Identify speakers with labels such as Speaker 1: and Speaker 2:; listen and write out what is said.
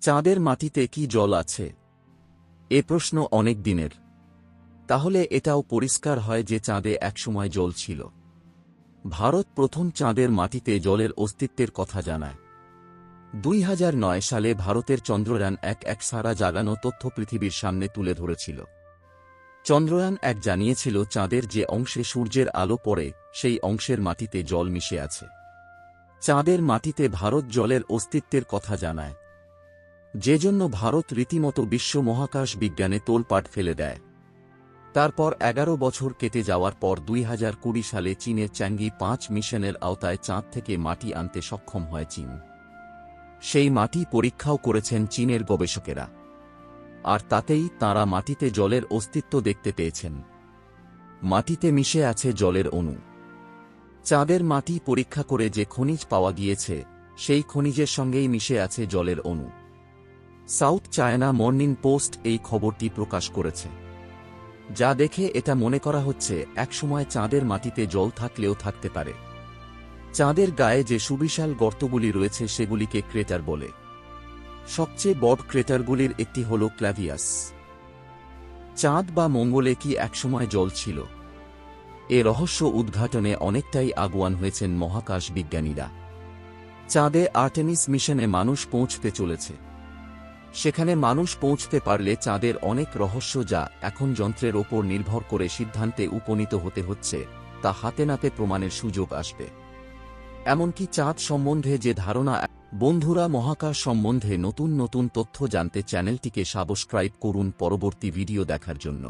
Speaker 1: চাঁদের মাটিতে কি জল আছে? এ প্রশ্ন অনেক দিনের। তাহলে এটাও পরিষ্কার হয় যে চাঁদে একসময় জল ছিল। ভারত প্রথম চাঁদের মাটিতে জলের অস্তিত্বের কথা জানায় 2009 সালে। ভারতের চন্দ্রযান-1 এক সারা জাগানো তথ্য পৃথিবীর সামনে তুলে ধরেছিল। চন্দ্রযান-1 জানিয়েছিল চাঁদের যে অংশে সূর্যের আলো পড়ে সেই অংশের মাটিতে জল মিশে আছে। চাঁদের মাটিতে ভারত জলের অস্তিত্বের কথা জানায়, যে জন্য ভারত রীতিমতো বিশ্ব মহাকাশ বিজ্ঞানে তোলপাট ফেলে দেয়। তারপর 11 বছর কেটে যাওয়ার পর 2020 সালে চীনের চ্যাঙ্গি 5 মিশনের আওতায় চাঁদ থেকে মাটি আনতে সক্ষম হয় চীন। সেই মাটি পরীক্ষাও করেছেন চীনের গবেষকেরা, আর তাতেই তাঁরা মাটিতে জলের অস্তিত্ব দেখতে পেয়েছেন। মাটিতে মিশে আছে জলের অণু। চাঁদের মাটি পরীক্ষা করে যে খনিজ পাওয়া গিয়েছে সেই খনিজের সঙ্গেই মিশে আছে জলের অণু। সাউথ চায়না মর্নিং পোস্ট এই খবরটি প্রকাশ করেছে, যা দেখে এটা মনে করা হচ্ছে একসময় চাঁদের মাটিতে জল থাকলেও থাকতে পারে। চাঁদের গায়ে যে সুবিশাল গর্তগুলি রয়েছে সেগুলিকে ক্রেটার বলে। সবচেয়ে বড় ক্রেটারগুলির একটি হল ক্ল্যাভিয়াস। চাঁদ বা মঙ্গলে কি একসময় জল ছিল? এ রহস্য উদ্ঘাটনে অনেকটাই আগুয়ান হয়েছেন মহাকাশ বিজ্ঞানীরা। চাঁদে আর্টেমিস মিশনে মানুষ পৌঁছতে চলেছে। সেখানে মানুষ পৌঁছতে পারলে চাঁদের অনেক রহস্য যা এখন যন্ত্রের ওপর নির্ভর করে সিদ্ধান্তে উপনীত হতে হচ্ছে তা হাতে নাতে প্রমাণের সুযোগ আসবে। এমনকি চাঁদ সম্বন্ধে যে ধারণা। বন্ধুরা, মহাকাশ সম্বন্ধে নতুন নতুন তথ্য জানতে চ্যানেলটিকে সাবস্ক্রাইব করুন পরবর্তী ভিডিও দেখার জন্য।